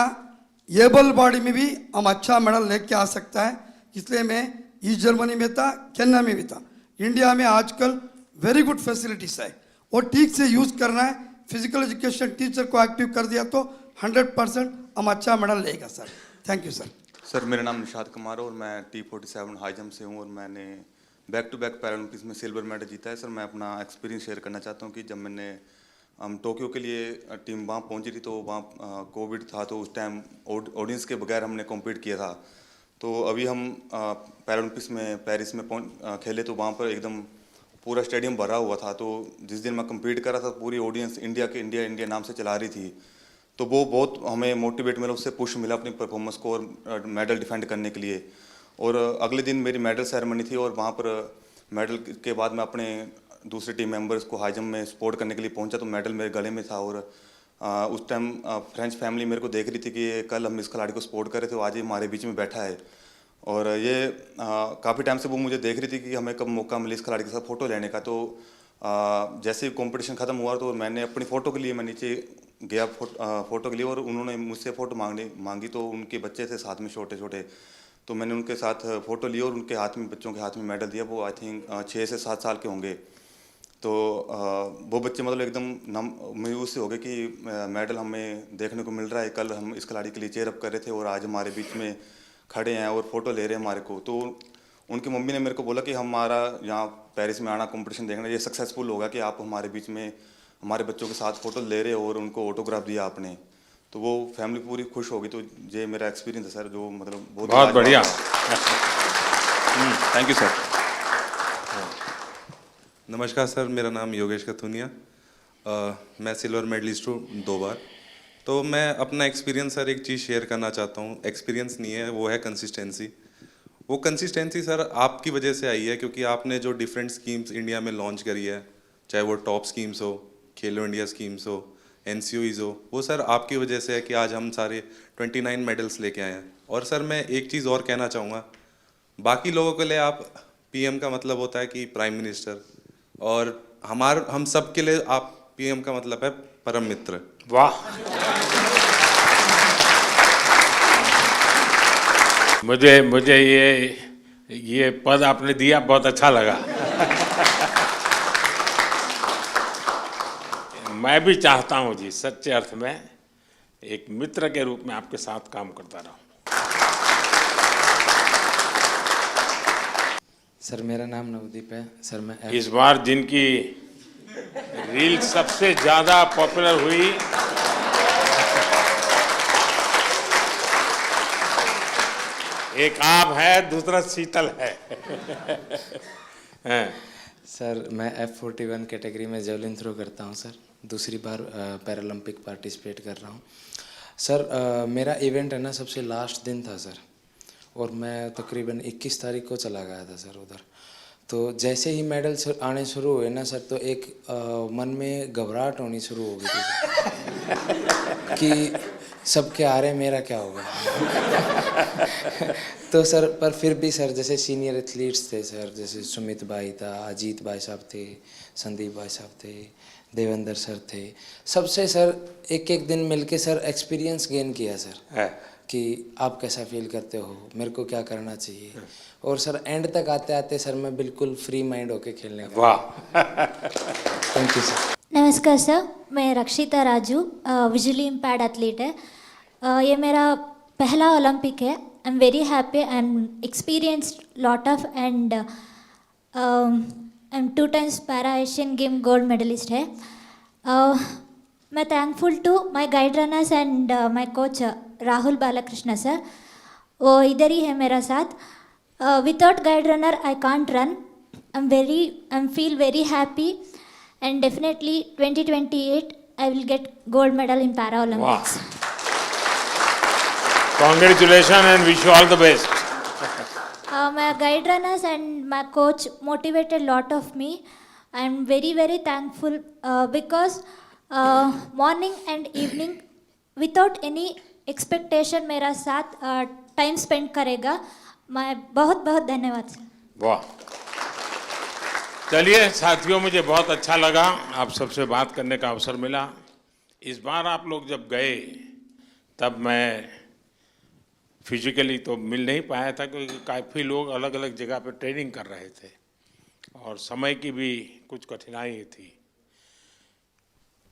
able body में भी हम अच्छा मेडल लेके आ सकता है, इसलिए मैं ईस्ट जर्मनी में था, केन्या में भी था। इंडिया में आजकल वेरी गुड फैसिलिटीज है, वो ठीक से यूज़ करना है। फिजिकल एजुकेशन टीचर को एक्टिव कर दिया तो 100% हम अच्छा मेडल लेगा sir. Thank you sir. Sir मेरा नाम निशाद कुमार है और मैं T47 हाई जंप से हूँ और मैंने बैक टू बैक पैरालंपिक्स में सिल्वर मेडल जीता है। सर मैं अपना एक्सपीरियंस शेयर करना चाहता हूँ कि जब मैंने हम टोक्यो के लिए टीम वहाँ पहुँची थी तो वहाँ कोविड था, तो उस टाइम ऑडियंस के बगैर हमने कॉम्पीट किया था। तो अभी हम पैरालंपिक्स में पेरिस में खेले तो वहाँ पर एकदम पूरा स्टेडियम भरा हुआ था। तो जिस दिन मैं कम्पीट कर रहा था पूरी ऑडियंस इंडिया नाम से चला रही थी, तो वो बहुत हमें मोटिवेट मिला, उससे पुश मिला अपनी परफॉर्मेंस को और मेडल डिफेंड करने के लिए। और अगले दिन मेरी मेडल सेरेमनी थी और वहाँ पर मेडल के बाद मैं अपने दूसरे टीम मेंबर्स को हाई जंप में सपोर्ट करने के लिए पहुँचा तो मेडल मेरे गले में था। और उस टाइम फ्रेंच फैमिली मेरे को देख रही थी कि कल हम इस खिलाड़ी को सपोर्ट कर रहे थे, वो आज ही हमारे बीच में बैठा है। और ये काफ़ी टाइम से वो मुझे देख रही थी कि हमें कब मौका मिले इस खिलाड़ी के साथ फ़ोटो लेने का। तो जैसे ही कंपटीशन ख़त्म हुआ तो मैंने अपनी फ़ोटो के लिए मैं नीचे गया फ़ोटो के लिए, और उन्होंने मुझसे फ़ोटो मांगी तो उनके बच्चे थे साथ में छोटे छोटे, तो मैंने उनके साथ फ़ोटो ली और उनके हाथ में, बच्चों के हाथ में मेडल दिया। वो आई थिंक 6 से 7 साल के होंगे। तो वो बच्चे मतलब एकदम मायूस से हो गए कि मेडल हमें देखने को मिल रहा है, कल हम इस खिलाड़ी के लिए चेयर अप कर रहे थे और आज हमारे बीच में खड़े हैं और फोटो ले रहे हैं हमारे को। तो उनकी मम्मी ने मेरे को बोला कि हमारा यहाँ पेरिस में आना कंपटीशन देखना, ये सक्सेसफुल होगा कि आप हमारे बीच में हमारे बच्चों के साथ फ़ोटो ले रहे हो और उनको ऑटोग्राफ दिया आपने। तो वो फैमिली पूरी खुश होगी। तो ये मेरा एक्सपीरियंस है सर, जो मतलब बहुत बढ़िया। Thank you sir. नमस्कार सर, मेरा नाम योगेश कथुनिया, मैं सिल्वर मेडलिस्ट हूँ 2 बार। तो मैं अपना एक्सपीरियंस सर एक चीज़ शेयर करना चाहता हूँ। एक्सपीरियंस नहीं है, वो है कंसिस्टेंसी। वो कंसिस्टेंसी सर आपकी वजह से आई है, क्योंकि आपने जो डिफरेंट स्कीम्स इंडिया में लॉन्च करी है, चाहे वो टॉप स्कीम्स हो, खेलो इंडिया स्कीम्स हो, NCOEs हो, वो सर आपकी वजह से है कि आज हम सारे 29 मेडल्स लेके आए हैं। और सर मैं एक चीज़ और कहना चाहूँगा, बाकी लोगों के लिए आप PM का मतलब होता है कि प्राइम मिनिस्टर, और हम सब के लिए आप PM का मतलब है परम मित्र। वाह, मुझे ये पद आपने दिया, बहुत अच्छा लगा। मैं भी चाहता हूँ जी, सच्चे अर्थ में एक मित्र के रूप में आपके साथ काम करता रहूं। सर मेरा नाम नवदीप है सर। मैं इस बार जिनकी रील सबसे ज्यादा पॉपुलर हुई, एक आप है, दूसरा शीतल है। सर मैं F41 कैटेगरी में जेवलिन थ्रो करता हूं सर, दूसरी बार पैरालंपिक पार्टिसिपेट कर रहा हूं सर। मेरा इवेंट है ना सबसे लास्ट दिन था सर, और मैं तकरीबन 21 तारीख को चला गया था सर उधर। तो जैसे ही मेडल आने शुरू हुए ना सर, तो एक मन में घबराहट होनी शुरू हो गई थी कि सबके आ रहे, मेरा क्या होगा। तो सर पर फिर भी सर जैसे सीनियर एथलीट्स थे सर, जैसे सुमित भाई था, अजीत भाई साहब थे, संदीप भाई साहब थे, देवेंद्र सर थे, सबसे सर एक दिन मिलके सर एक्सपीरियंस गेन किया सर कि आप कैसा फील करते हो, मेरे को क्या करना चाहिए। और सर एंड तक आते आते सर मैं बिल्कुल फ्री माइंड होके खेलने का। वाह, थैंक यू सर। नमस्कार सर, मैं रक्षिता राजू, विजुअली इम्पैर्ड एथलीट है। ये मेरा पहला ओलंपिक है I'm very happy. I'm experienced lot of and I'm 2 times Para Asian Game gold medalist है. मैं thankful to my guide runners and my coach Rahul Balakrishna sir. वो इधर ही है मेरा साथ. Without guide runner I can't run. I'm feel very happy and definitely 2028 I will get gold medal in Paralympics. Wow. Congratulations and wish you all the best. My guide runners and my coach motivated lot of me. I'm very very thankful because morning and evening without any expectation मेरा साथ time spend करेगा. मैं बहुत बहुत धन्यवाद sir. वाह. चलिए साथियों, मुझे बहुत अच्छा लगा आप सबसे बात करने का अवसर मिला. इस बार आप लोग जब गए तब मैं फिजिकली तो मिल नहीं पाया था क्योंकि काफ़ी लोग अलग अलग जगह पे ट्रेनिंग कर रहे थे और समय की भी कुछ कठिनाई थी.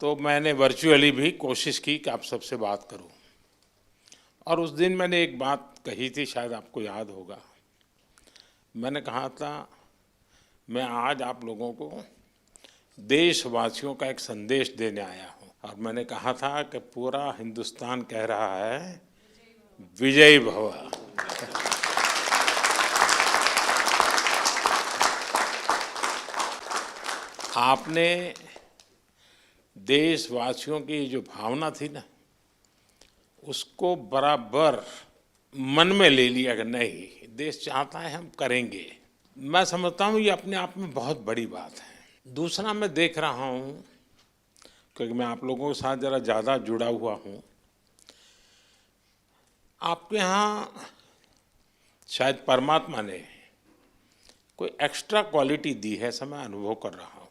तो मैंने वर्चुअली भी कोशिश की कि आप सबसे बात करूं. और उस दिन मैंने एक बात कही थी, शायद आपको याद होगा. मैंने कहा था मैं आज आप लोगों को देशवासियों का एक संदेश देने आया हूं. और मैंने कहा था कि पूरा हिंदुस्तान कह रहा है विजयी भव. आपने देशवासियों की जो भावना थी ना, उसको बराबर मन में ले लिया कि नहीं, देश चाहता है हम करेंगे. मैं समझता हूँ ये अपने आप में बहुत बड़ी बात है. दूसरा मैं देख रहा हूँ क्योंकि मैं आप लोगों के साथ ज़रा ज़्यादा जुड़ा हुआ हूँ, आपके यहाँ शायद परमात्मा ने कोई एक्स्ट्रा क्वालिटी दी है, ऐसा मैं अनुभव कर रहा हूँ.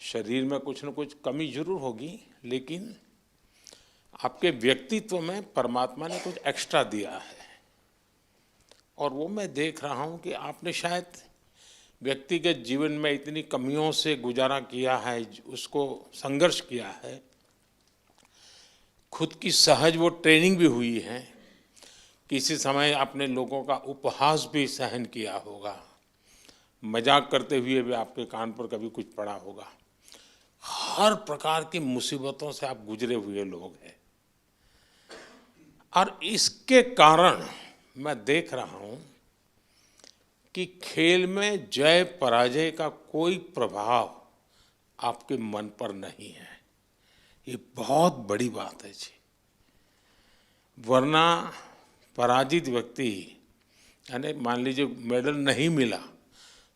शरीर में कुछ न कुछ कमी जरूर होगी, लेकिन आपके व्यक्तित्व में परमात्मा ने कुछ एक्स्ट्रा दिया है. और वो मैं देख रहा हूँ कि आपने शायद व्यक्तिगत जीवन में इतनी कमियों से गुजारा किया है, उसको संघर्ष किया है, खुद की सहज वो ट्रेनिंग भी हुई है. किसी समय आपने लोगों का उपहास भी सहन किया होगा, मजाक करते हुए भी आपके कान पर कभी कुछ पड़ा होगा. हर प्रकार की मुसीबतों से आप गुजरे हुए लोग हैं. और इसके कारण मैं देख रहा हूं कि खेल में जय पराजय का कोई प्रभाव आपके मन पर नहीं है. ये बहुत बड़ी बात है जी. वरना पराजित व्यक्ति, यानी मान लीजिए मेडल नहीं मिला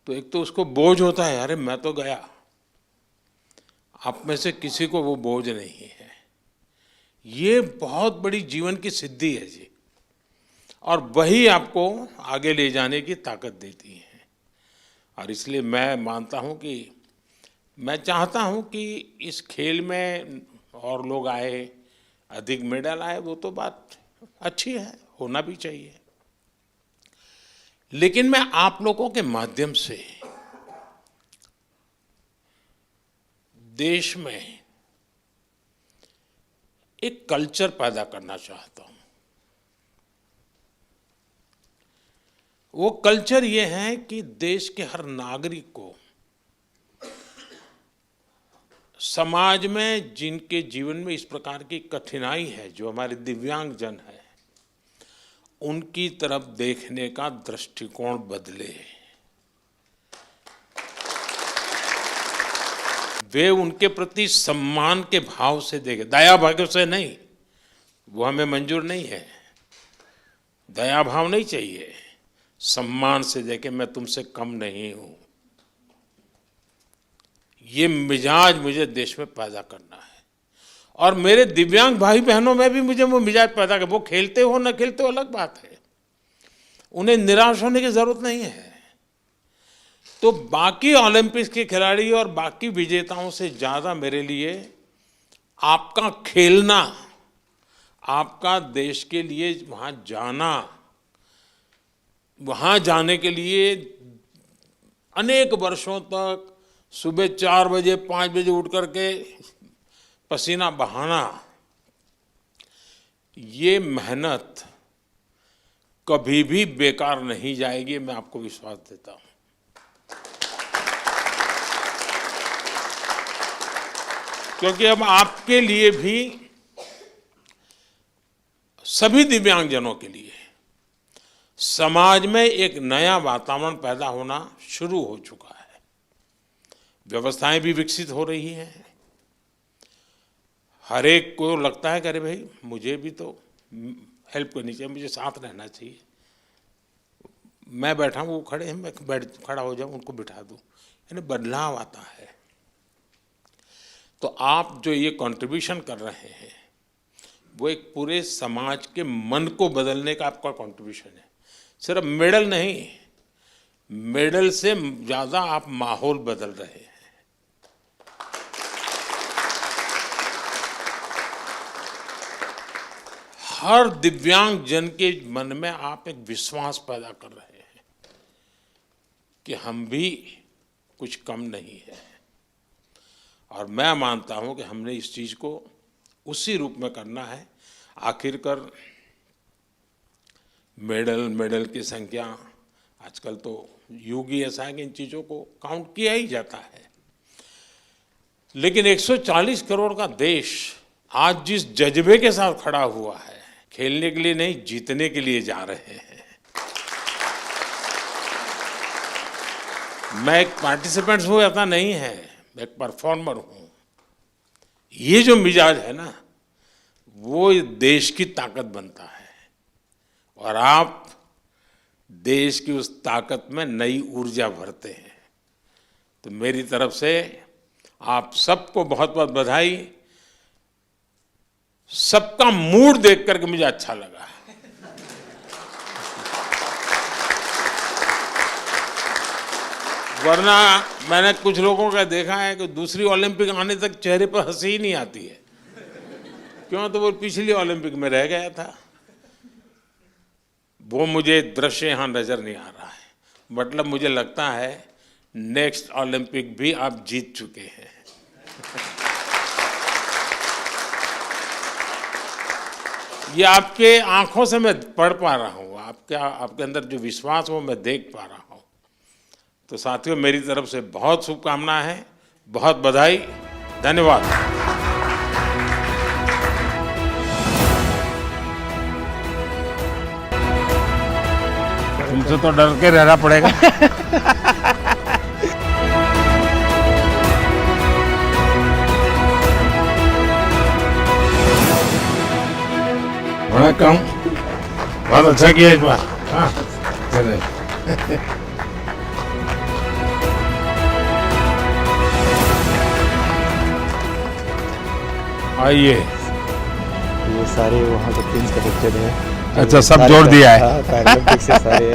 तो एक तो उसको बोझ होता है, अरे मैं तो गया. आप में से किसी को वो बोझ नहीं है. ये बहुत बड़ी जीवन की सिद्धि है जी, और वही आपको आगे ले जाने की ताकत देती है. और इसलिए मैं मानता हूँ कि मैं चाहता हूँ कि इस खेल में और लोग आए, अधिक मेडल आए, वो तो बात अच्छी है, होना भी चाहिए. लेकिन मैं आप लोगों के माध्यम से देश में एक कल्चर पैदा करना चाहता हूं. वो कल्चर ये है कि देश के हर नागरिक को समाज में जिनके जीवन में इस प्रकार की कठिनाई है, जो हमारे दिव्यांग जन है, उनकी तरफ देखने का दृष्टिकोण बदले. वे उनके प्रति सम्मान के भाव से देखें, दया भाव से नहीं. वो हमें मंजूर नहीं है. दया भाव नहीं चाहिए, सम्मान से देखें, मैं तुमसे कम नहीं हूं. ये मिजाज मुझे देश में पैदा करना है. और मेरे दिव्यांग भाई बहनों में भी मुझे वो मिजाज पैदा कर. वो खेलते हो न खेलते हो अलग बात है, उन्हें निराश होने की जरूरत नहीं है. तो बाकी ओलंपिक्स के खिलाड़ी और बाकी विजेताओं से ज़्यादा मेरे लिए आपका खेलना, आपका देश के लिए वहाँ जाना, वहाँ जाने के लिए अनेक वर्षों तक सुबह 4 बजे 5 बजे उठ करके पसीना बहाना, ये मेहनत कभी भी बेकार नहीं जाएगी, मैं आपको विश्वास देता हूं। क्योंकि अब आपके लिए भी, सभी दिव्यांगजनों के लिए समाज में एक नया वातावरण पैदा होना शुरू हो चुका है। व्यवस्थाएं भी विकसित हो रही हैं। हर एक को लगता है कि अरे भाई मुझे भी तो हेल्प करनी चाहिए, मुझे साथ रहना चाहिए। मैं बैठा हूँ, वो खड़े हैं, मैं खड़ा हो जाऊँ, उनको बिठा दूँ, यानी बदलाव आता है। तो आप जो ये कंट्रीब्यूशन कर रहे हैं वो एक पूरे समाज के मन को बदलने का आपका कंट्रीब्यूशन है। सिर्फ मेडल नहीं, मेडल से ज़्यादा आप माहौल बदल रहे हैं। हर दिव्यांग जन के मन में आप एक विश्वास पैदा कर रहे हैं कि हम भी कुछ कम नहीं है। और मैं मानता हूं कि हमने इस चीज़ को उसी रूप में करना है। आखिरकार मेडल की संख्या, आजकल तो युग ही ऐसा है कि इन चीज़ों को काउंट किया ही जाता है। लेकिन 140 करोड़ का देश आज जिस जज्बे के साथ खड़ा हुआ है, खेलने के लिए नहीं, जीतने के लिए जा रहे हैं। मैं एक पार्टिसिपेंट हूँ ऐसा नहीं है, मैं एक परफॉर्मर हूँ। ये जो मिजाज है ना, वो देश की ताकत बनता है। और आप देश की उस ताकत में नई ऊर्जा भरते हैं। तो मेरी तरफ से आप सबको बहुत बहुत बधाई। सबका मूड देख करके मुझे अच्छा लगा। वरना मैंने कुछ लोगों का देखा है कि दूसरी ओलंपिक आने तक चेहरे पर हंसी ही नहीं आती है। क्यों? तो वो पिछली ओलंपिक में रह गया था। वो मुझे दृश्य यहाँ नजर नहीं आ रहा है। मतलब मुझे लगता है नेक्स्ट ओलंपिक भी आप जीत चुके हैं। ये आपके आंखों से मैं पढ़ पा रहा हूँ, आपके अंदर जो विश्वास वो मैं देख पा रहा हूँ। तो साथियों, मेरी तरफ से बहुत शुभकामनाएं हैं, बहुत बधाई, धन्यवाद। तुमसे तो डर के रहना पड़ेगा। वणक्कम, बहुत अच्छा किया इस बार। हाँ, चले। आइए। ये सारे वहाँ के प्रिंस के बच्चे हैं। अच्छा, सब जोड़ दिया है। पैरालंपिक से सारे